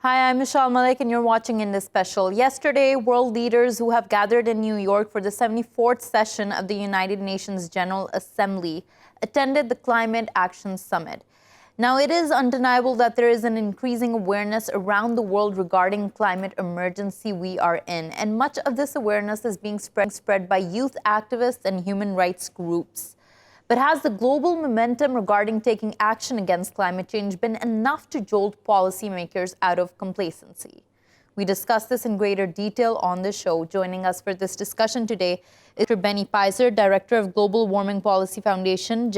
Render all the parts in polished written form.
Hi, I'm Meshal Malik, and you're watching Indus Special. Yesterday, world leaders who have gathered in New York for the 74th session of the United Nations General Assembly attended the Climate Action Summit. Now, it is undeniable that there is an increasing awareness around the world regarding climate emergency we are in, and much of this awareness is being spread by youth activists and human rights groups. But has the global momentum regarding taking action against climate change been enough to jolt policymakers out of complacency? We discuss this in greater detail on the show. Joining us for this discussion today is Mr. Peiser, Director of Global Warming Policy Foundation,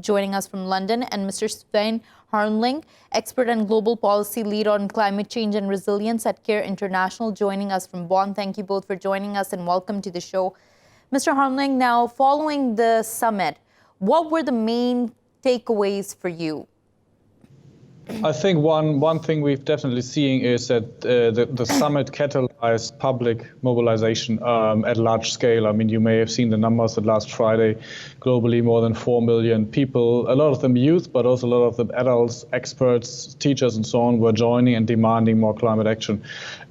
joining us from London, and Mr. Sven Hermling, expert and global policy lead on climate change and resilience at CARE International, joining us from Bonn. Thank you both for joining us and welcome to the show. Mr. Hermling, now following the summit, what were the main takeaways for you? I think one thing we've definitely seen is that the summit catalyzed public mobilization at large scale. I mean, you may have seen the numbers that last Friday, globally more than 4 million people, a lot of them youth, but also a lot of them adults, experts, teachers, and so on, were joining and demanding more climate action.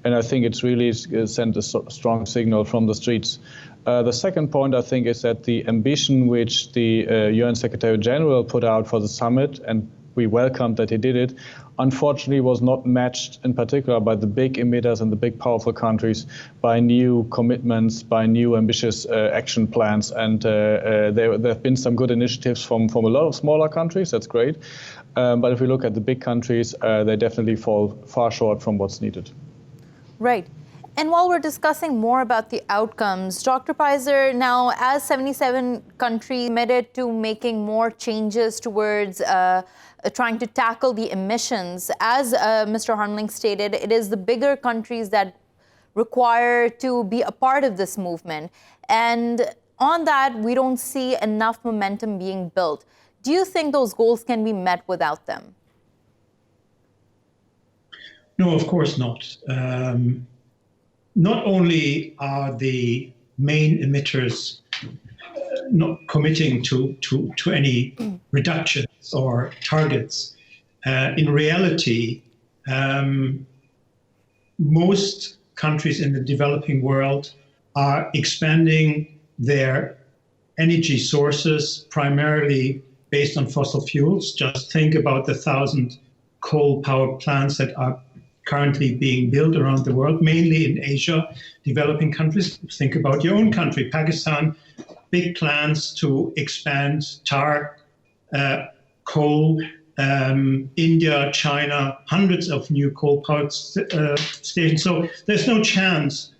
And I think it's really sent a strong signal from the streets. The second point, I think, is that the ambition which the UN Secretary General put out for the summit, and we welcomed that he did it, unfortunately was not matched in particular by the big emitters and the big powerful countries by new commitments, by new ambitious action plans. And there have been some good initiatives from a lot of smaller countries. That's great. But if we look at the big countries, they definitely fall far short from what's needed. Right. And while we're discussing more about the outcomes, Dr. Peiser, now as 77 countries committed to making more changes towards trying to tackle the emissions, as Mr. Hermling stated, it is the bigger countries that require to be a part of this movement. And on that, we don't see enough momentum being built. Do you think those goals can be met without them? No, of course not. Not only are the main emitters not committing to any reductions or targets, in reality, most countries in the developing world are expanding their energy sources primarily based on fossil fuels. Just think about the 1,000 coal power plants that are currently being built around the world, mainly in Asia, developing countries. Think about your own country, Pakistan, big plans to expand tar, coal, India, China, hundreds of new coal power stations. So there's no chance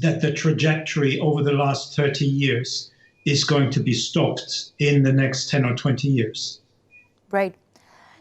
that the trajectory over the last 30 years is going to be stopped in the next 10 or 20 years. Right.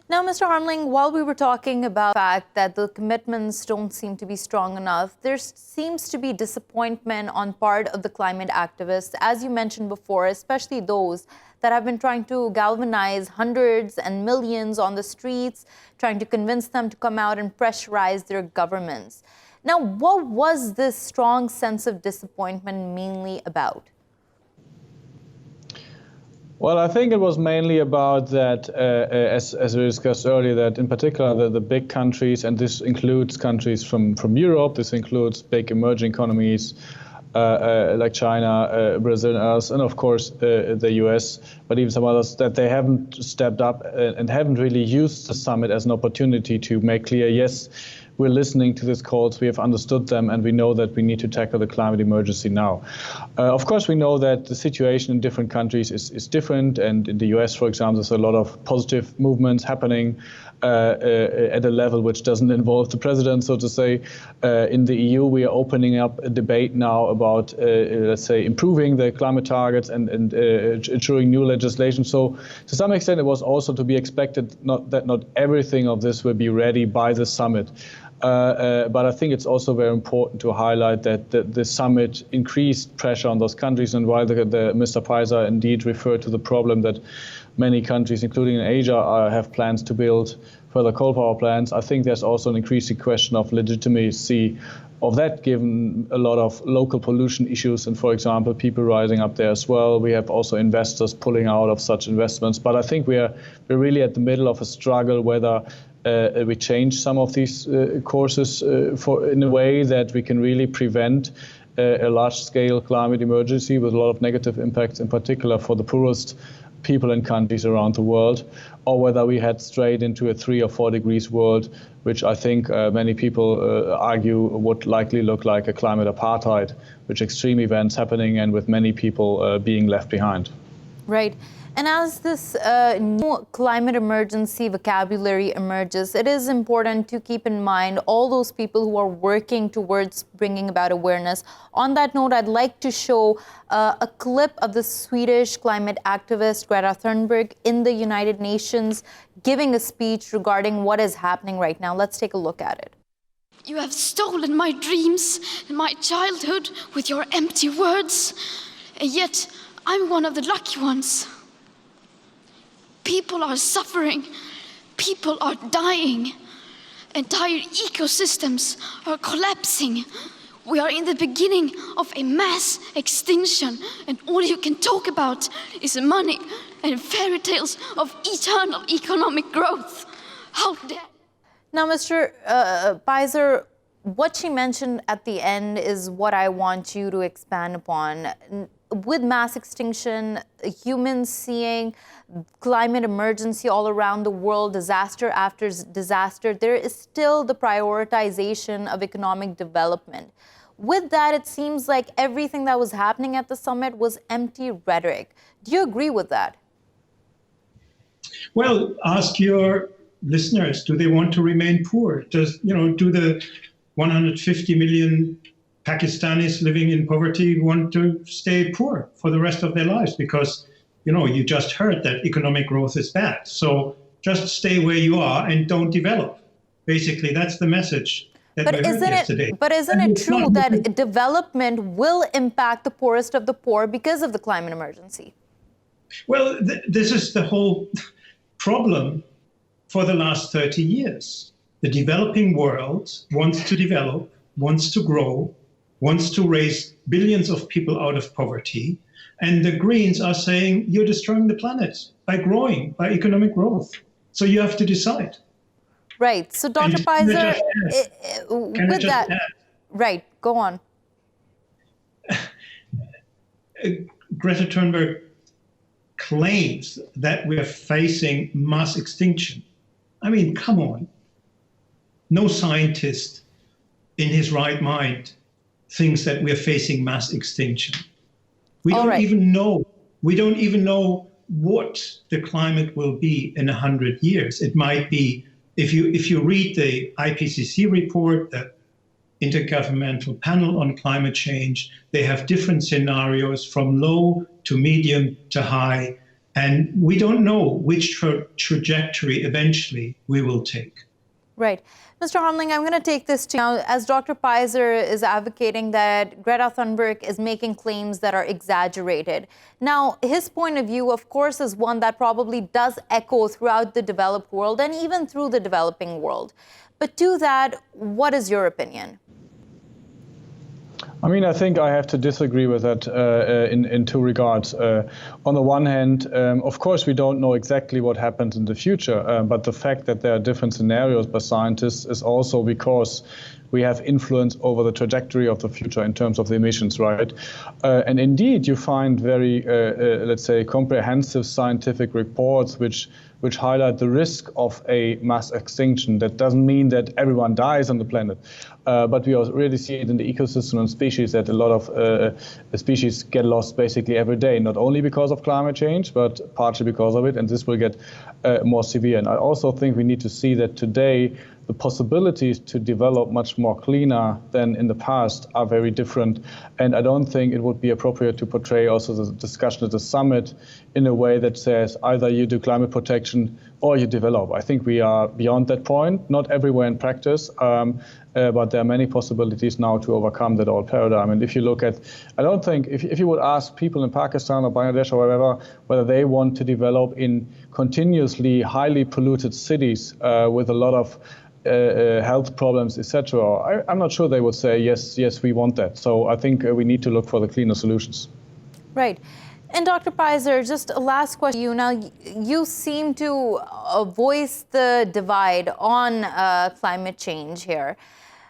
Now, Mr. Hermling, while we were talking about the fact that the commitments don't seem to be strong enough, there seems to be disappointment on part of the climate activists, as you mentioned before, especially those that have been trying to galvanize hundreds and millions on the streets, trying to convince them to come out and pressurize their governments. Now, what was this strong sense of disappointment mainly about? Well, I think it was mainly about that, as we discussed earlier, that in particular the big countries, and this includes countries from Europe, this includes big emerging economies like China, Brazil, and others, and of course the US, but even some others, that they haven't stepped up and haven't really used the summit as an opportunity to make clear, yes, we're listening to these calls, we have understood them, and we know that we need to tackle the climate emergency now. Of course, we know that the situation in different countries is different, and in the US, for example, there's a lot of positive movements happening at a level which doesn't involve the president, so to say. In the EU, we are opening up a debate now about, let's say, improving the climate targets and ensuring new legislation. So to some extent, it was also to be expected that not everything of this will be ready by the summit. But I think it's also very important to highlight that the summit increased pressure on those countries. And while Mr. Peiser indeed referred to the problem that many countries, including in Asia, have plans to build further coal power plants, I think there's also an increasing question of legitimacy of that, given a lot of local pollution issues and, for example, people rising up there as well. We have also investors pulling out of such investments. But I think we're really at the middle of a struggle whether we change some of these courses in a way that we can really prevent a large-scale climate emergency with a lot of negative impacts, in particular for the poorest people and countries around the world, or whether we head straight into a 3 or 4 degrees world, which I think many people argue would likely look like a climate apartheid, with extreme events happening and with many people being left behind. Right. And as this new climate emergency vocabulary emerges, it is important to keep in mind all those people who are working towards bringing about awareness. On that note, I'd like to show a clip of the Swedish climate activist Greta Thunberg in the United Nations giving a speech regarding what is happening right now. Let's take a look at it. You have stolen my dreams and my childhood with your empty words, and yet I'm one of the lucky ones. People are suffering, people are dying, entire ecosystems are collapsing. We are in the beginning of a mass extinction, and all you can talk about is money and fairy tales of eternal economic growth. How dare! Now, Mr. Peiser, what she mentioned at the end is what I want you to expand upon. With mass extinction, humans seeing climate emergency all around the world, disaster after disaster, there is still the prioritization of economic development. With that, it seems like everything that was happening at the summit was empty rhetoric. Do you agree with that? Well, ask your listeners, do they want to remain poor? Do the 150 million Pakistanis living in poverty want to stay poor for the rest of their lives? Because, you just heard that economic growth is bad. So just stay where you are and don't develop. Basically, that's the message that we heard yesterday. But isn't it true that development will impact the poorest of the poor because of the climate emergency? Well, this is the whole problem for the last 30 years. The developing world wants to develop, wants to grow, wants to raise billions of people out of poverty. And the Greens are saying, you're destroying the planet by growing, by economic growth. So you have to decide. Right. So, Dr. Peiser, with that, right, go on. Greta Thunberg claims that we are facing mass extinction. I mean, come on. No scientist in his right mind thinks that we are facing mass extinction. We don't even know what the climate will be in 100 years. It might be, if you read the IPCC report, the Intergovernmental Panel on Climate Change, they have different scenarios from low to medium to high, and we don't know which trajectory eventually we will take. Right. Mr. Hermling, I'm going to take this to you. Now, as Dr. Peiser is advocating that Greta Thunberg is making claims that are exaggerated. Now, his point of view, of course, is one that probably does echo throughout the developed world and even through the developing world. But to that, what is your opinion? I mean, I think I have to disagree with that in two regards. On the one hand, of course, we don't know exactly what happens in the future, but the fact that there are different scenarios by scientists is also because we have influence over the trajectory of the future in terms of the emissions, right? And indeed, you find very, let's say, comprehensive scientific reports which highlight the risk of a mass extinction. That doesn't mean that everyone dies on the planet, but we really see it in the ecosystem and species that a lot of species get lost basically every day, not only because of climate change, but partially because of it, and this will get more severe. And I also think we need to see that today the possibilities to develop much more cleaner than in the past are very different. And I don't think it would be appropriate to portray also the discussion at the summit in a way that says either you do climate protection or you develop. I think we are beyond that point, not everywhere in practice, but there are many possibilities now to overcome that old paradigm. And if you look at, I don't think, if you would ask people in Pakistan or Bangladesh or wherever, whether they want to develop in continuously highly polluted cities with a lot of health problems, etc., I'm not sure they would say, yes, we want that. So I think we need to look for the cleaner solutions. Right. And Dr. Peiser, just a last question to you. Now, you seem to voice the divide on climate change here.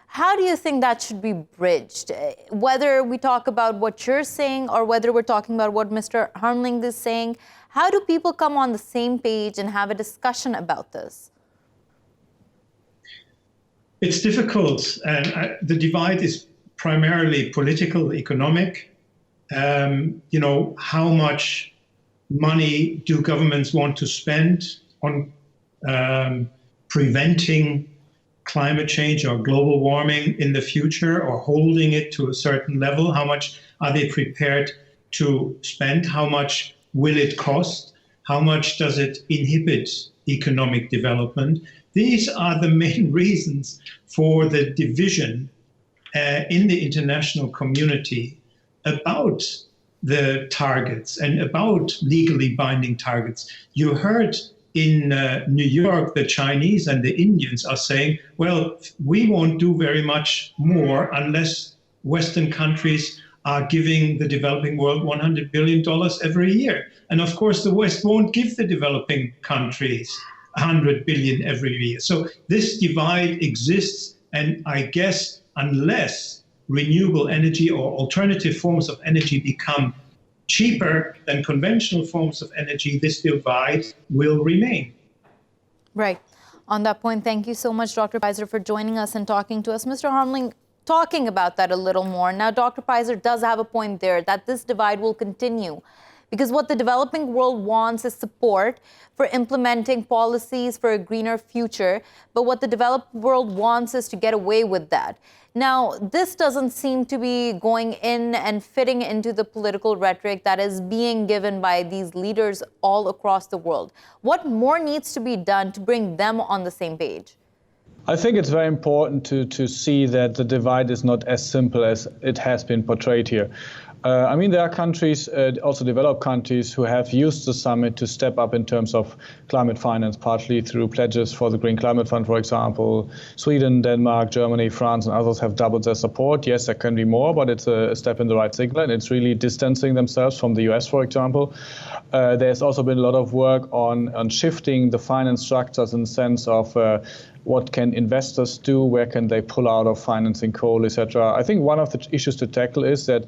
How do you think that should be bridged? Whether we talk about what you're saying or whether we're talking about what Mr. Hermling is saying, how do people come on the same page and have a discussion about this? It's difficult. The divide is primarily political, economic. How much money do governments want to spend on preventing climate change or global warming in the future, or holding it to a certain level? How much are they prepared to spend? How much will it cost? How much does it inhibit economic development? These are the main reasons for the division in the international community about the targets and about legally binding targets. You heard in New York, the Chinese and the Indians are saying, well, we won't do very much more unless Western countries are giving the developing world $100 billion every year. And of course, the West won't give the developing countries $100 billion every year. So this divide exists, and I guess unless renewable energy or alternative forms of energy become cheaper than conventional forms of energy, this divide will remain. Right. On that point, thank you so much, Dr. Peiser, for joining us and talking to us. Mr. Hermling, talking about that a little more. Now, Dr. Peiser does have a point there that this divide will continue, because what the developing world wants is support for implementing policies for a greener future. But what the developed world wants is to get away with that. Now, this doesn't seem to be going in and fitting into the political rhetoric that is being given by these leaders all across the world. What more needs to be done to bring them on the same page? I think it's very important to see that the divide is not as simple as it has been portrayed here. There are countries, also developed countries, who have used the summit to step up in terms of climate finance, partly through pledges for the Green Climate Fund, for example. Sweden, Denmark, Germany, France, and others have doubled their support. Yes, there can be more, but it's a step in the right signal, and it's really distancing themselves from the US, for example. There's also been a lot of work on shifting the finance structures in the sense of what can investors do, where can they pull out of financing coal, etc. I think one of the issues to tackle is that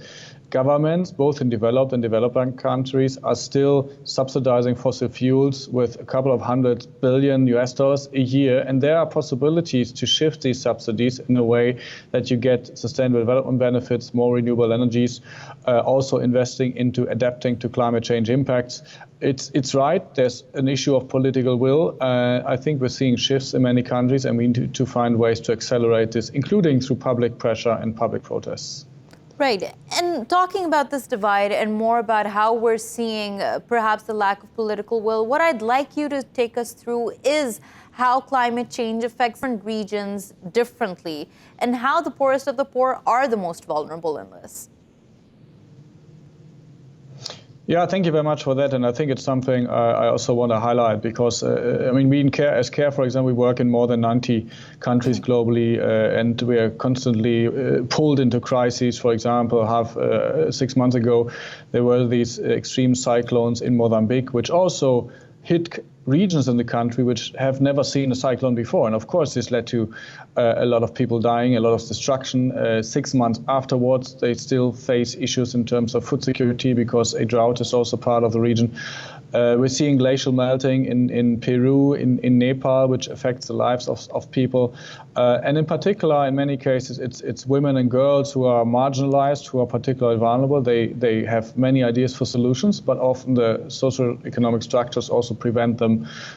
governments, both in developed and developing countries, are still subsidizing fossil fuels with a couple of $100 billion a year. And there are possibilities to shift these subsidies in a way that you get sustainable development benefits, more renewable energies, also investing into adapting to climate change impacts. It's right, there's an issue of political will. I think we're seeing shifts in many countries, and we need to find ways to accelerate this, including through public pressure and public protests. Right. And talking about this divide and more about how we're seeing perhaps the lack of political will, what I'd like you to take us through is how climate change affects different regions differently and how the poorest of the poor are the most vulnerable in this. Yeah, thank you very much for that. And I think it's something I also want to highlight because, we in CARE, for example, we work in more than 90 countries globally, and we are constantly pulled into crises. For example, 6 months ago, there were these extreme cyclones in Mozambique, which also hit regions in the country which have never seen a cyclone before. And of course, this led to a lot of people dying, a lot of destruction. 6 months afterwards, they still face issues in terms of food security because a drought is also part of the region. We're seeing glacial melting in Peru, in Nepal, which affects the lives of people. And in particular, in many cases, it's women and girls who are marginalized, who are particularly vulnerable. They have many ideas for solutions, but often the social economic structures also prevent them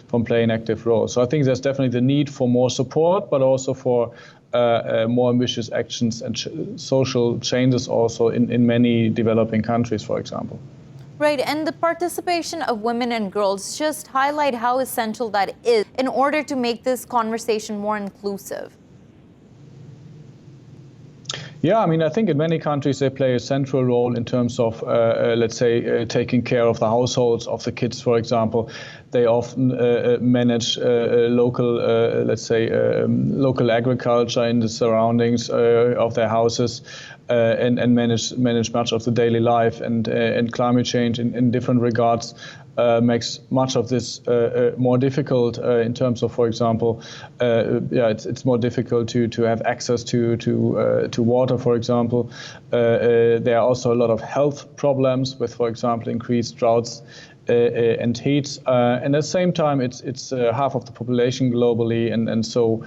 from playing an active role. So I think there's definitely the need for more support, but also for more ambitious actions and social changes also in many developing countries, for example. Right, and the participation of women and girls just highlight how essential that is in order to make this conversation more inclusive. Yeah, I think in many countries they play a central role in terms of, taking care of the households, of the kids, for example. They often manage local agriculture in the surroundings of their houses. and manage much of the daily life. And climate change in different regards makes much of this more difficult in terms of, for example, it's more difficult to have access to water, for example. There are also a lot of health problems with, for example, increased droughts and heat. And at the same time, it's half of the population globally, and so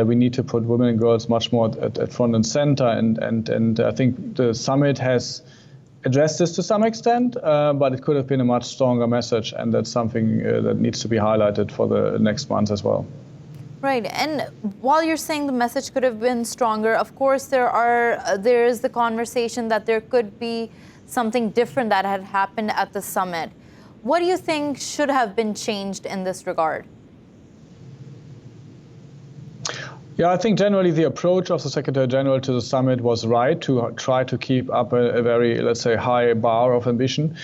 we need to put women and girls much more at front and center. And I think the summit has addressed this to some extent, but it could have been a much stronger message, and that's something that needs to be highlighted for the next months as well. Right, and while you're saying the message could have been stronger, of course there is the conversation that there could be something different that had happened at the summit. What do you think should have been changed in this regard? Yeah, I think generally the approach of the Secretary General to the summit was right, to try to keep up a very, let's say, high bar of ambition.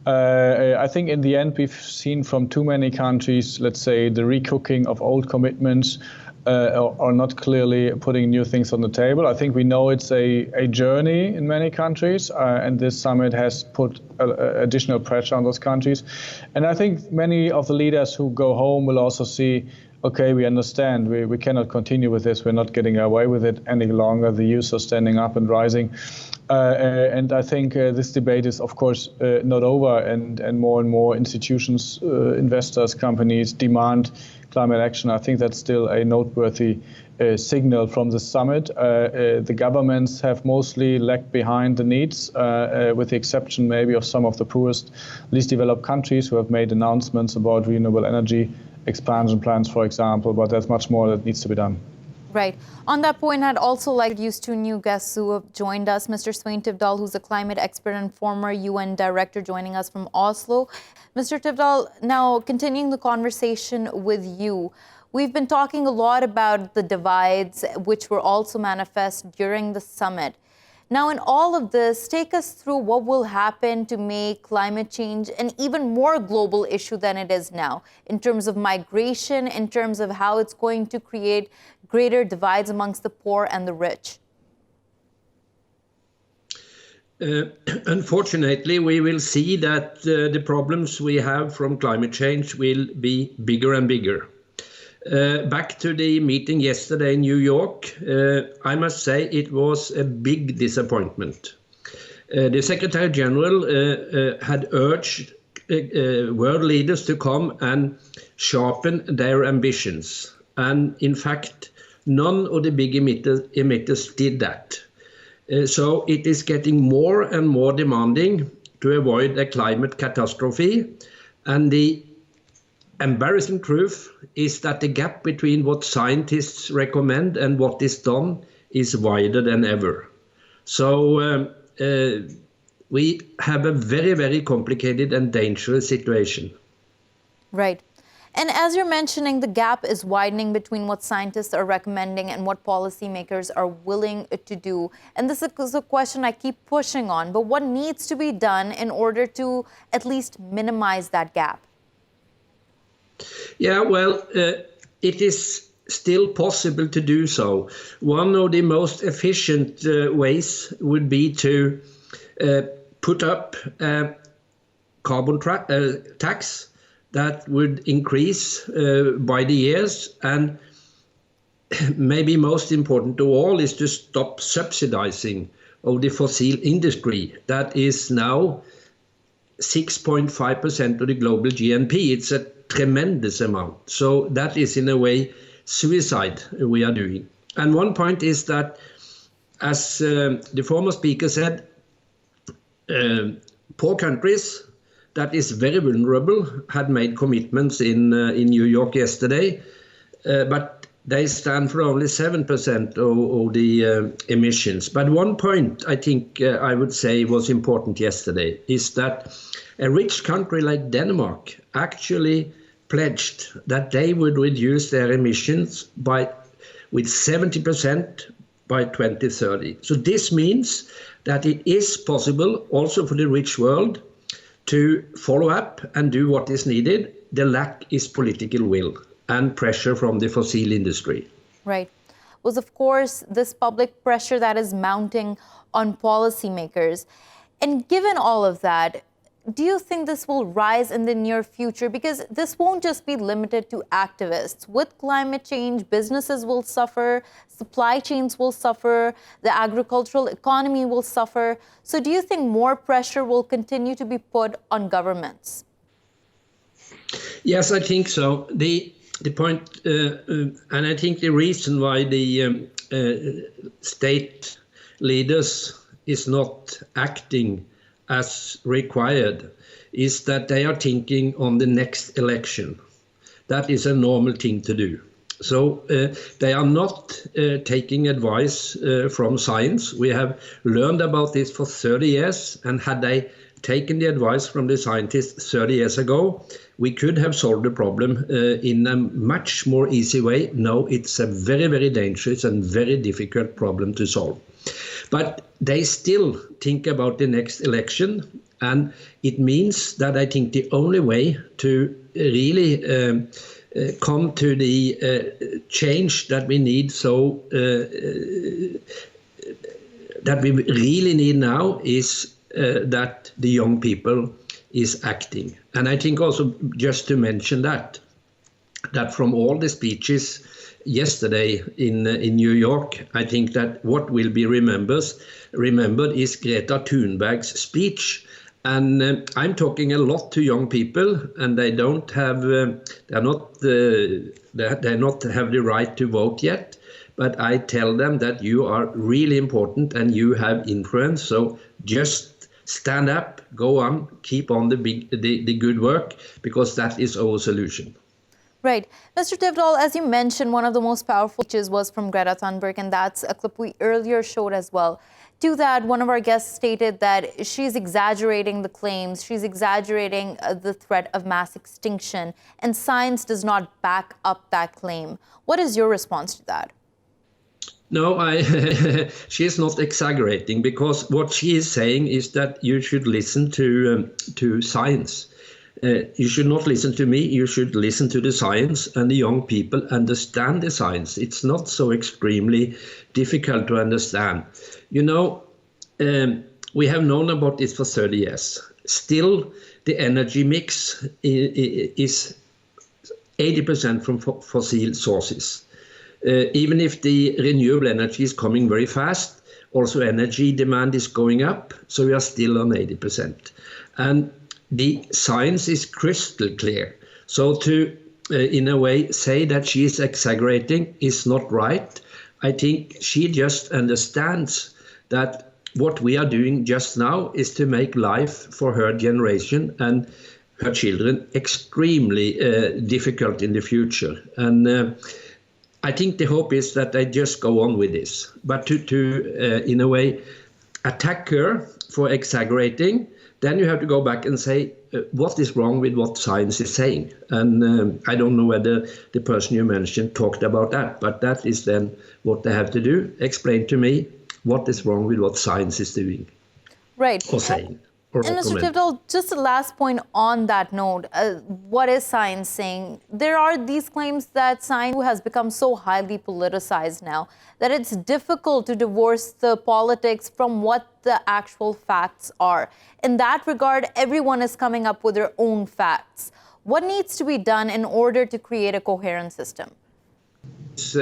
I think in the end we've seen from too many countries, let's say, the recooking of old commitments or not clearly putting new things on the table. I think we know it's a journey in many countries, and this summit has put additional pressure on those countries. And I think many of the leaders who go home will also see, okay, we understand, we cannot continue with this, we're not getting away with it any longer, the youth are standing up and rising. And I think this debate is, of course, not over, and more institutions, investors, companies demand climate action. I think that's still a noteworthy signal from the summit. The governments have mostly lagged behind the needs, with the exception maybe of some of the poorest, least developed countries who have made announcements about renewable energy expansion plans, for example, but there's much more that needs to be done. Right. On that point, I'd also like to introduce two new guests who have joined us. Mr. Svein Tveidal, who's a climate expert and former UN director, joining us from Oslo. Mr. Tveidal, now continuing the conversation with you, we've been talking a lot about the divides which were also manifest during the summit. Now, in all of this, take us through what will happen to make climate change an even more global issue than it is now, in terms of migration, in terms of how it's going to create greater divides amongst the poor and the rich. Unfortunately, we will see that the problems we have from climate change will be bigger and bigger. Back to the meeting yesterday in New York, I must say it was a big disappointment. The Secretary General had urged world leaders to come and sharpen their ambitions. And in fact, none of the big emitters did that. So it is getting more and more demanding to avoid a climate catastrophe. And the embarrassing truth is that the gap between what scientists recommend and what is done is wider than ever. So we have a very, very complicated and dangerous situation. Right. And as you're mentioning, the gap is widening between what scientists are recommending and what policymakers are willing to do. And this is a question I keep pushing on, but what needs to be done in order to at least minimize that gap? Yeah, well, it is still possible to do so. One of the most efficient ways would be to put up a carbon tax that would increase by the years, and maybe most important of all is to stop subsidizing of the fossil industry that is now 6.5% of the global GNP. It's a tremendous amount. So that is in a way suicide we are doing. And one point is that, as the former speaker said, poor countries that is very vulnerable had made commitments in New York yesterday, but they stand for only 7% of the emissions. But one point I think I would say was important yesterday is that a rich country like Denmark actually pledged that they would reduce their emissions with 70% by 2030. So this means that it is possible also for the rich world to follow up and do what is needed. The lack is political will and pressure from the fossil industry. Right. was, of course, this public pressure that is mounting on policymakers. And given all of that, do you think this will rise in the near future? Because this won't just be limited to activists. With climate change, businesses will suffer, supply chains will suffer, the agricultural economy will suffer. So do you think more pressure will continue to be put on governments? Yes, I think so. The point, and I think the reason why the state leaders is not acting as required is that they are thinking on the next election. That is a normal thing to do. So they are not taking advice from science. We have learned about this for 30 years, and had they taken the advice from the scientists 30 years ago, we could have solved the problem in a much more easy way. No, it's a very, very dangerous and very difficult problem to solve. But they still think about the next election, and it means that I think the only way to really come to the change that we need, so that we really need now, is that the young people is acting. And I think also, just to mention that from all the speeches yesterday in New York, I think that what will be remembered is Greta Thunberg's speech. And I'm talking a lot to young people, and they don't have, they're not have the right to vote yet. But I tell them that you are really important and you have influence. So just stand up, go on, keep on the good work, because that is our solution. Right. Mr. Tveidal, as you mentioned, one of the most powerful speeches was from Greta Thunberg, and that's a clip we earlier showed as well. To that, one of our guests stated that she's exaggerating the claims, she's exaggerating the threat of mass extinction, and science does not back up that claim. What is your response to that? No, she is not exaggerating, because what she is saying is that you should listen to science. You should not listen to me, you should listen to the science, and the young people understand the science. It's not so extremely difficult to understand. You know, we have known about this for 30 years. Still, the energy mix is 80% from fossil sources. Even if the renewable energy is coming very fast, also energy demand is going up, so we are still on 80%. And the science is crystal clear. So to, in a way, say that she is exaggerating is not right. I think she just understands that what we are doing just now is to make life for her generation and her children extremely difficult in the future. And I think the hope is that they just go on with this. But to in a way, attack her for exaggerating, then you have to go back and say, what is wrong with what science is saying? And I don't know whether the person you mentioned talked about that, but that is then what they have to do. Explain to me what is wrong with what science is doing. Right. Or saying. And Mr. Tveidal, just a last point on that note, what is science saying? There are these claims that science has become so highly politicized now that it's difficult to divorce the politics from what the actual facts are. In that regard, everyone is coming up with their own facts. What needs to be done in order to create a coherent system? It's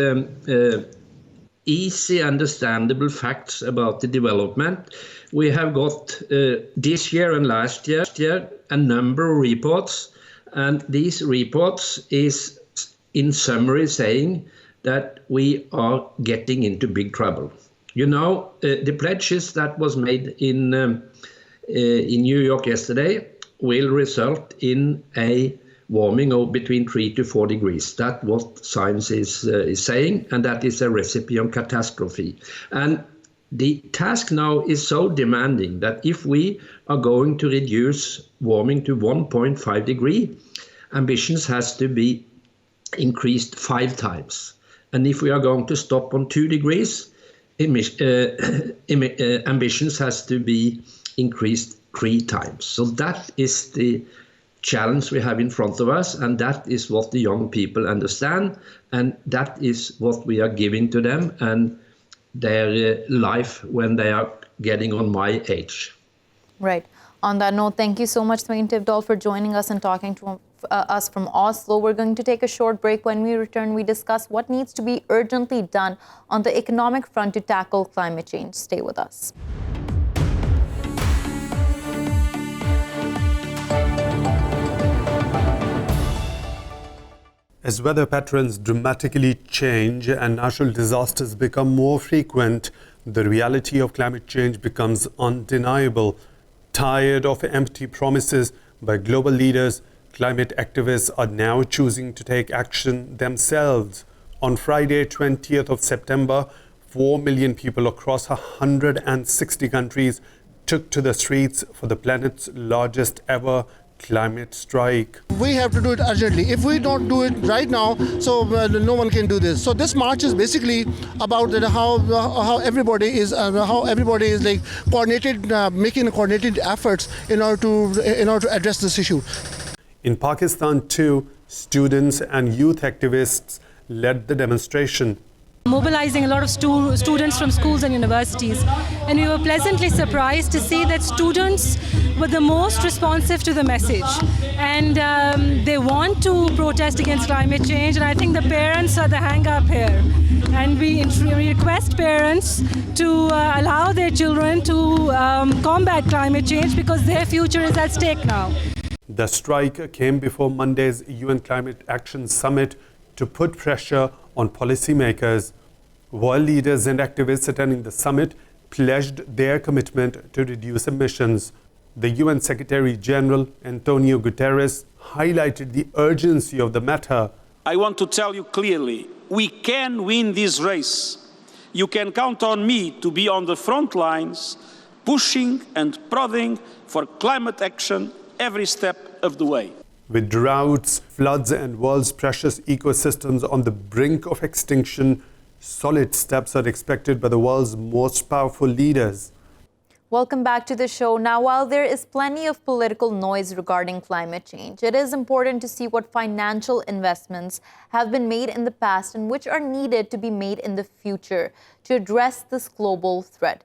easy, understandable facts about the development. We have got this year and last year a number of reports, and these reports is in summary saying that we are getting into big trouble. You know, the pledges that was made in New York yesterday will result in a warming of between 3 to 4 degrees. That's what science is saying, and that is a recipe on catastrophe. And the task now is so demanding that if we are going to reduce warming to 1.5 degree, ambitions has to be increased 5 times. And if we are going to stop on 2 degrees, ambitions has to be increased 3 times. So that is the challenge we have in front of us, and that is what the young people understand, and that is what we are giving to them and their life when they are getting on my age. Right. On that note, thank you so much, Svein Tveidal, for joining us and talking to us from Oslo. We're going to take a short break. When we return, we discuss what needs to be urgently done on the economic front to tackle climate change. Stay with us. As weather patterns dramatically change and natural disasters become more frequent, the reality of climate change becomes undeniable. Tired of empty promises by global leaders, climate activists are now choosing to take action themselves. On Friday, 20th of September, 4 million people across 160 countries took to the streets for the planet's largest ever climate strike. We have to do it urgently. If we don't do it right now, so no one can do this. So this march is basically about how everybody is like coordinated, making coordinated efforts in order to address this issue. In Pakistan too, students and youth activists led the demonstration. Mobilizing a lot of students from schools and universities. And we were pleasantly surprised to see that students were the most responsive to the message. And they want to protest against climate change. And I think the parents are the hang-up here. And we request parents to allow their children to combat climate change because their future is at stake now. The strike came before Monday's UN Climate Action Summit to put pressure on policymakers. World leaders and activists attending the summit pledged their commitment to reduce emissions. The UN Secretary General Antonio Guterres highlighted the urgency of the matter. I want to tell you clearly, we can win this race. You can count on me to be on the front lines, pushing and prodding for climate action every step of the way. With droughts, floods, and world's precious ecosystems on the brink of extinction, solid steps are expected by the world's most powerful leaders. Welcome back to the show. Now, while there is plenty of political noise regarding climate change, it is important to see what financial investments have been made in the past and which are needed to be made in the future to address this global threat.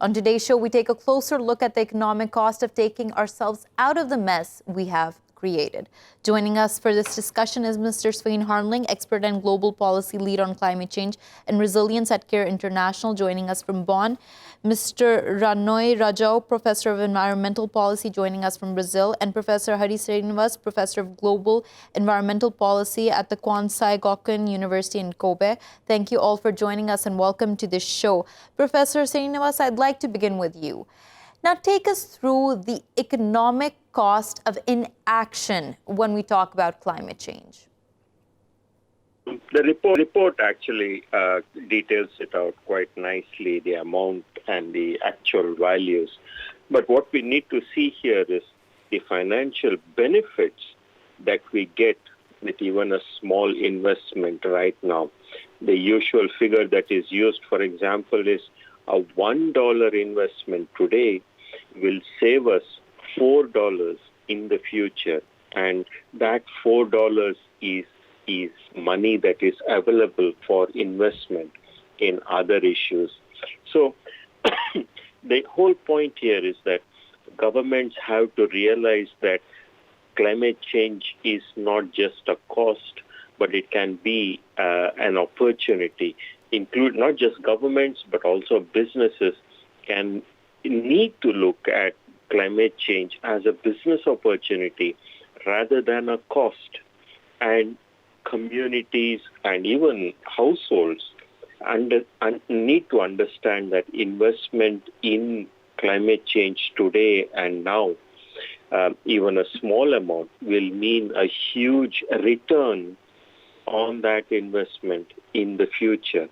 On today's show, we take a closer look at the economic cost of taking ourselves out of the mess we have created. Joining us for this discussion is Mr. Sven Hermling, expert and global policy lead on climate change and resilience at CARE International, joining us from Bonn. Mr. Rajao, professor of environmental policy, joining us from Brazil, and Professor Srinivas, professor of global environmental policy at the Kwansei Gakuin University in Kobe. Thank you all for joining us and welcome to this show. Professor Srinivas, I'd like to begin with you. Now, take us through the economic cost of inaction when we talk about climate change. The report actually details it out quite nicely, the amount and the actual values. But what we need to see here is the financial benefits that we get with even a small investment right now. The usual figure that is used, for example, is a $1 investment today will save us $4 in the future, and that $4 is money that is available for investment in other issues. So the whole point here is that governments have to realize that climate change is not just a cost, but it can be an opportunity. Include not just governments, but also businesses can need to look at climate change as a business opportunity rather than a cost. And communities and even households need to understand that investment in climate change today and now, even a small amount, will mean a huge return on that investment in the future.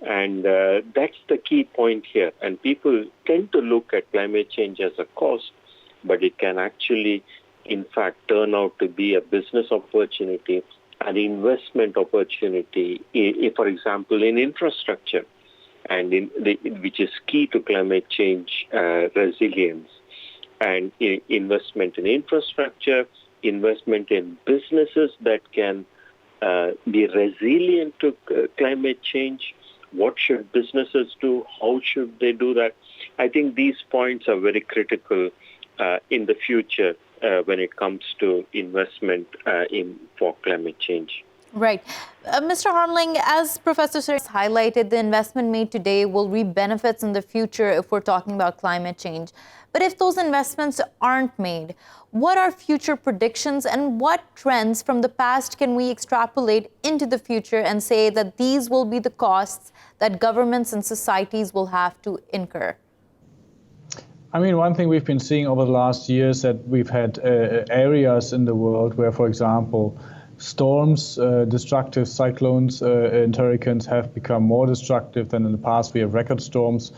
And that's the key point here. And people tend to look at climate change as a cost, but it can actually, in fact, turn out to be a business opportunity, an investment opportunity, for example, in infrastructure, and which is key to climate change resilience. And investment in infrastructure investment in businesses that can be resilient to climate change? What should businesses do? How should they do that? I think these points are very critical in the future when it comes to investment for climate change. Right. Mr. Hermling, as Professor Srinivas highlighted, the investment made today will reap benefits in the future if we're talking about climate change. But if those investments aren't made, what are future predictions and what trends from the past can we extrapolate into the future and say that these will be the costs that governments and societies will have to incur? I mean, one thing we've been seeing over the last years that we've had areas in the world where, for example, storms, destructive cyclones and hurricanes have become more destructive than in the past. We have record storms.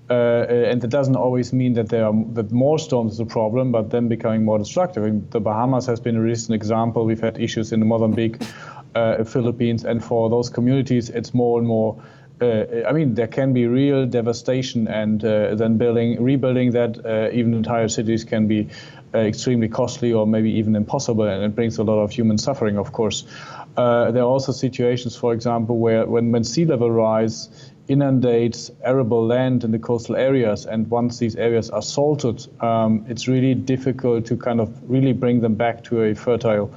And that doesn't always mean that that more storms is a problem, but them becoming more destructive. I mean, the Bahamas has been a recent example. We've had issues in Mozambique, Philippines, and for those communities, it's more and more. I mean, there can be real devastation, and then rebuilding that, even entire cities can be extremely costly or maybe even impossible, and it brings a lot of human suffering, of course. There are also situations, for example, where when sea level rise inundates arable land in the coastal areas, and once these areas are salted, it's really difficult to kind of really bring them back to a fertile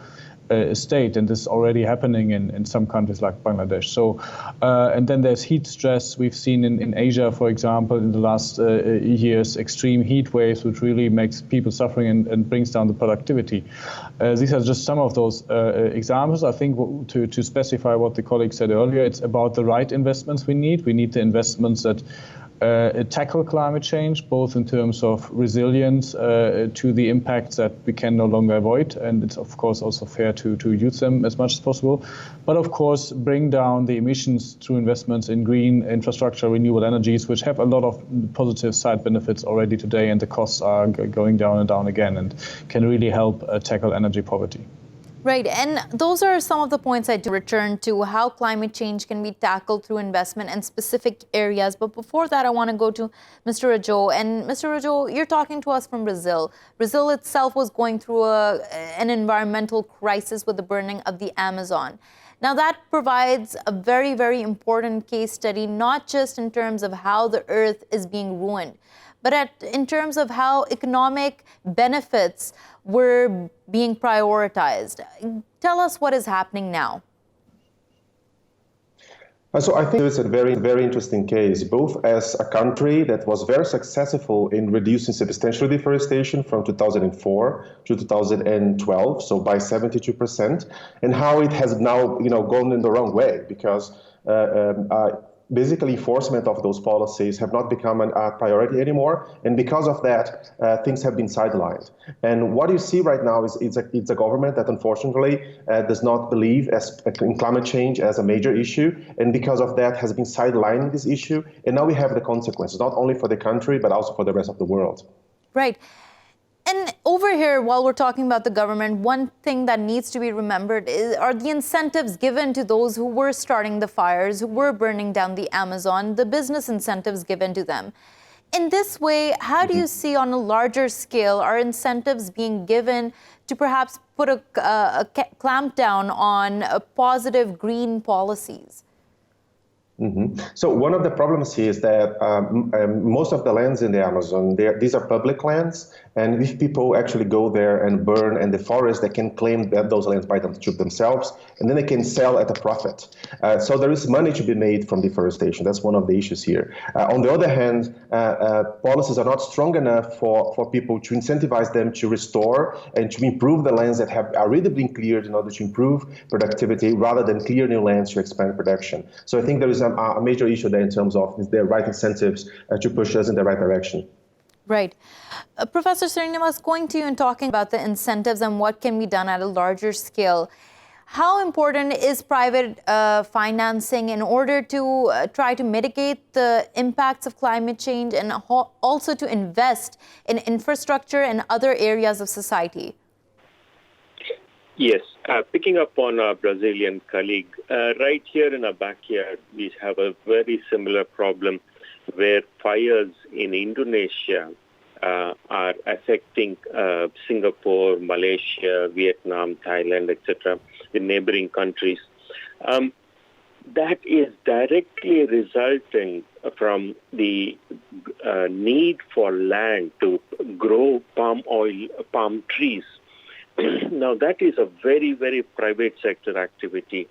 state, and this is already happening in some countries like Bangladesh. So, and then there's heat stress. We've seen in Asia, for example, in the last years, extreme heat waves, which really makes people suffering and brings down the productivity. These are just some of those examples. I think to specify what the colleague said earlier, it's about the right investments we need. We need the investments that tackle climate change, both in terms of resilience to the impacts that we can no longer avoid, and it's of course also fair to use them as much as possible, but of course bring down the emissions through investments in green infrastructure, renewable energies, which have a lot of positive side benefits already today, and the costs are going down and down again, and can really help tackle energy poverty. Right, and those are some of the points I do return to, how climate change can be tackled through investment in specific areas. But before that, I want to go to Mr. Rajao. And Mr. Rajao, you're talking to us from Brazil. Brazil itself was going through an environmental crisis with the burning of the Amazon. Now, that provides a very, very important case study, not just in terms of how the earth is being ruined, but in terms of how economic benefits were being prioritized. Tell us what is happening now. So I think it's a very, very interesting case, both as a country that was very successful in reducing substantial deforestation from 2004 to 2012, so by 72%, and how it has now, gone in the wrong way, because basically enforcement of those policies have not become a priority anymore, and because of that, things have been sidelined. And what you see right now is it's a government that unfortunately does not believe in climate change as a major issue, and because of that has been sidelining this issue, and now we have the consequences, not only for the country, but also for the rest of the world. Right. And over here, while we're talking about the government, one thing that needs to be remembered are the incentives given to those who were starting the fires, who were burning down the Amazon, the business incentives given to them. In this way, how do you see on a larger scale are incentives being given to perhaps put a clamp down on positive green policies? So one of the problems here is that most of the lands in the Amazon, these are public lands, and if people actually go there and burn in the forest, they can claim those lands by themselves, and then they can sell at a profit. So there is money to be made from deforestation. That's one of the issues here. On the other hand, policies are not strong enough for people to incentivize them to restore and to improve the lands that have already been cleared in order to improve productivity, rather than clear new lands to expand production. So I think there is a major issue there in terms of the right incentives to push us in the right direction. Right. Professor Srinivas, going to you and talking about the incentives and what can be done at a larger scale. How important is private financing in order to try to mitigate the impacts of climate change and also to invest in infrastructure and other areas of society? Yes, picking up on our Brazilian colleague, right here in our backyard, we have a very similar problem where fires in Indonesia are affecting Singapore, Malaysia, Vietnam, Thailand, etc., the neighboring countries. That is directly resulting from the need for land to grow palm trees. Now, that is a very, very private sector activity,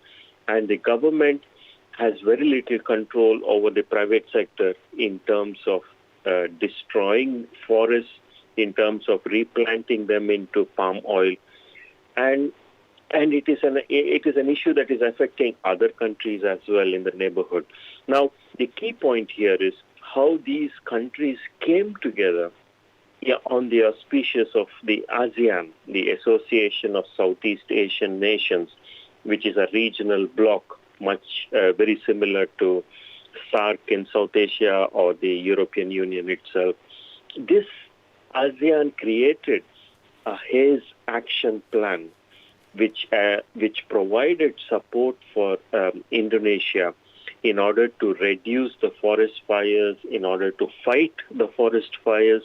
and the government has very little control over the private sector in terms of destroying forests, in terms of replanting them into palm oil. And it is an issue that is affecting other countries as well in the neighborhood. Now, the key point here is how these countries came together on the auspices of the ASEAN, the Association of Southeast Asian Nations, which is a regional bloc, much very similar to SAARC in South Asia or the European Union itself. This ASEAN created a Haze Action Plan, which provided support for Indonesia in order to reduce the forest fires, in order to fight the forest fires,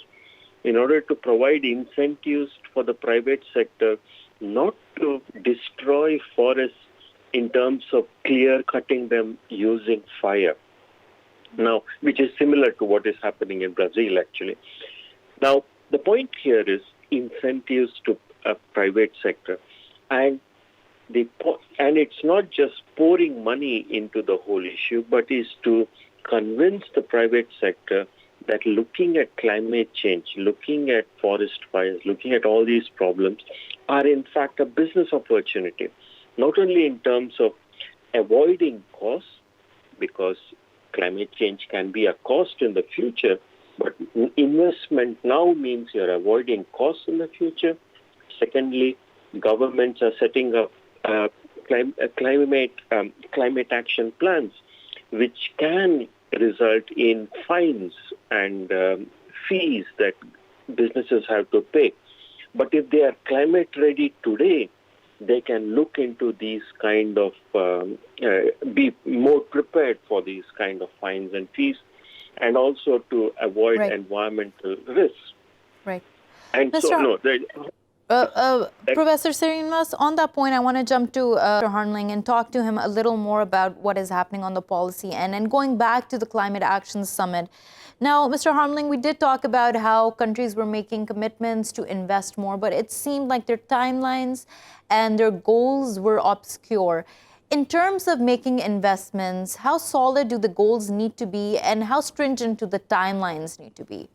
in order to provide incentives for the private sector not to destroy forests in terms of clear-cutting them using fire. Now, which is similar to what is happening in Brazil, actually. Now, the point here is incentives to a private sector. And it's not just pouring money into the whole issue, but is to convince the private sector that looking at climate change, looking at forest fires, looking at all these problems are in fact a business opportunity, not only in terms of avoiding costs, because climate change can be a cost in the future, but investment now means you're avoiding costs in the future. Secondly, governments are setting up climate action plans, which can result in fines and fees that businesses have to pay. But if they are climate ready today, they can look into these kind of, be more prepared for these kind of fines and fees, and also to avoid environmental risks. Right. And Mr. so, no, Professor Srinivas, on that point, I want to jump to Mr. Hermling and talk to him a little more about what is happening on the policy end. And going back to the Climate Action Summit. Now, Mr. Hermling, we did talk about how countries were making commitments to invest more, but it seemed like their timelines and their goals were obscure. In terms of making investments, how solid do the goals need to be, and how stringent do the timelines need to be?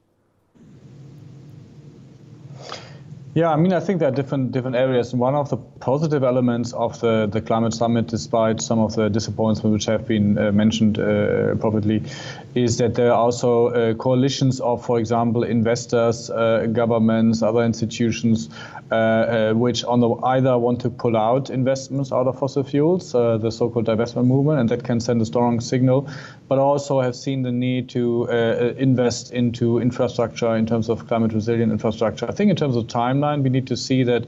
Yeah, I mean, I think there are different areas. One of the positive elements of the climate summit, despite some of the disappointments which have been mentioned probably, is that there are also coalitions of, for example, investors, governments, other institutions, which either want to pull out investments out of fossil fuels, the so-called divestment movement, and that can send a strong signal, but also have seen the need to invest into infrastructure in terms of climate resilient infrastructure. I think in terms of timeline, we need to see that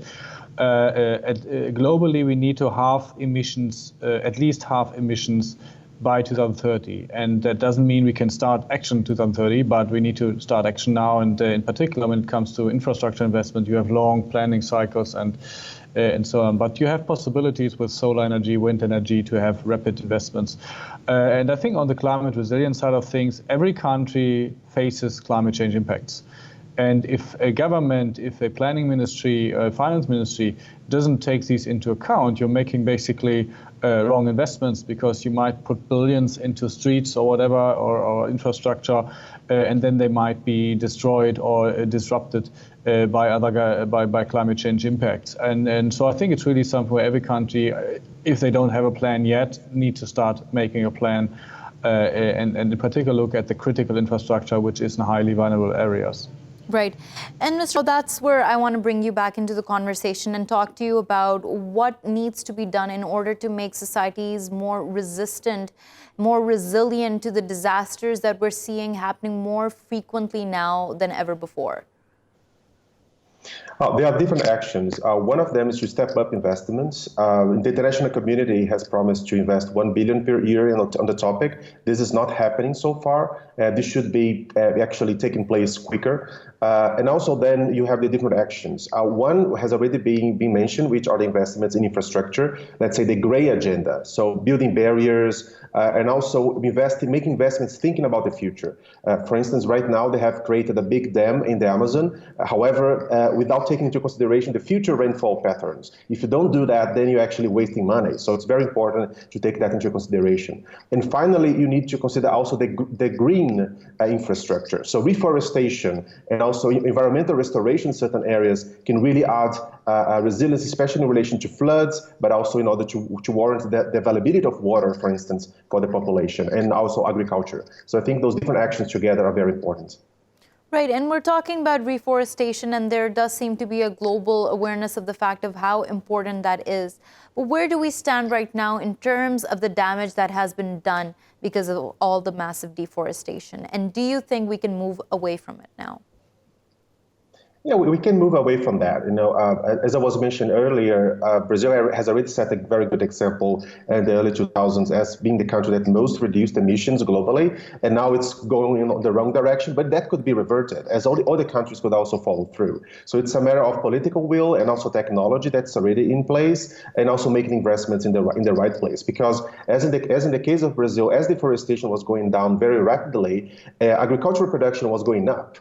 globally we need to halve emissions, at least halve emissions by 2030. And that doesn't mean we can start action 2030, but we need to start action now. And in particular, when it comes to infrastructure investment, you have long planning cycles and so on. But you have possibilities with solar energy, wind energy to have rapid investments. And I think on the climate resilience side of things, every country faces climate change impacts. And if a government, if a planning ministry, a finance ministry doesn't take these into account, you're making basically wrong investments, because you might put billions into streets or whatever, or infrastructure, and then they might be destroyed or disrupted by climate change impacts. And so I think it's really something where every country, if they don't have a plan yet, need to start making a plan, and in particular look at the critical infrastructure, which is in highly vulnerable areas. Right. And Mr. That's where I want to bring you back into the conversation and talk to you about what needs to be done in order to make societies more resistant, more resilient to the disasters that we're seeing happening more frequently now than ever before. There are different actions. One of them is to step up investments. The international community has promised to invest 1 billion per year on the topic. This is not happening so far. This should be actually taking place quicker. And also then you have the different actions. One has already been mentioned, which are the investments in infrastructure, let's say the gray agenda. So building barriers, and also making investments thinking about the future. For instance, right now they have created a big dam in the Amazon. However, without taking into consideration the future rainfall patterns. If you don't do that, then you're actually wasting money. So it's very important to take that into consideration. And finally, you need to consider also the green infrastructure. So reforestation and also environmental restoration in certain areas can really add resilience, especially in relation to floods, but also in order to warrant the availability of water, for instance, for the population, and also agriculture. So I think those different actions together are very important. Right, and we're talking about reforestation, and there does seem to be a global awareness of the fact of how important that is. But where do we stand right now in terms of the damage that has been done because of all the massive deforestation? And do you think we can move away from it now? Yeah, we can move away from that. As I was mentioned earlier, Brazil has already set a very good example in the early 2000s as being the country that most reduced emissions globally, and now it's going in the wrong direction. But that could be reverted, as all the other countries could also follow through. So it's a matter of political will and also technology that's already in place, and also making investments in the right place. Because as in the case of Brazil, as deforestation was going down very rapidly, agricultural production was going up.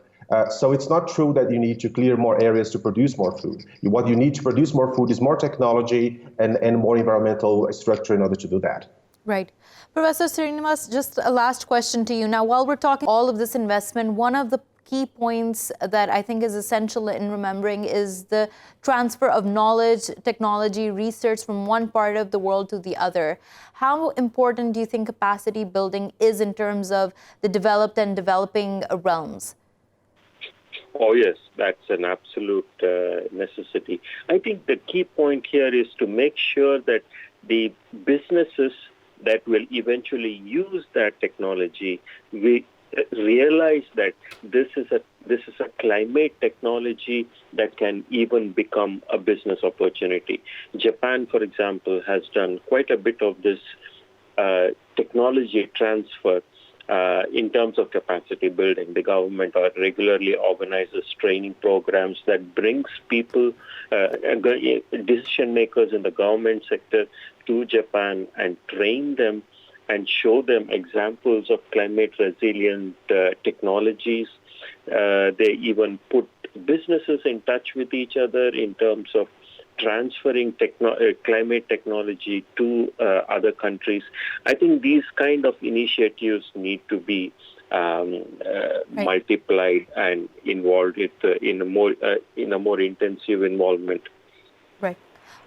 So it's not true that you need to clear more areas to produce more food. What you need to produce more food is more technology and more environmental structure in order to do that. Right. Professor Srinivas, just a last question to you. Now, while we're talking all of this investment, one of the key points that I think is essential in remembering is the transfer of knowledge, technology, research from one part of the world to the other. How important do you think capacity building is in terms of the developed and developing realms? Oh, yes, that's an absolute necessity. I think the key point here is to make sure that the businesses that will eventually use that technology, we realize that this is a climate technology that can even become a business opportunity. Japan, for example, has done quite a bit of this technology transfer. In terms of capacity building, the government regularly organizes training programs that brings people, decision makers in the government sector to Japan and train them and show them examples of climate resilient technologies. They even put businesses in touch with each other in terms of transferring climate technology to other countries. I think these kind of initiatives need to be multiplied and involved in a more intensive involvement. Right.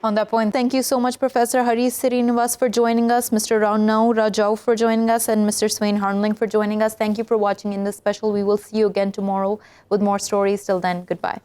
On that point, thank you so much, Professor Srinivas, for joining us, Mr. Rajao for joining us, and Mr. Sven Hermling for joining us. Thank you for watching Indus Special. We will see you again tomorrow with more stories. Till then, goodbye.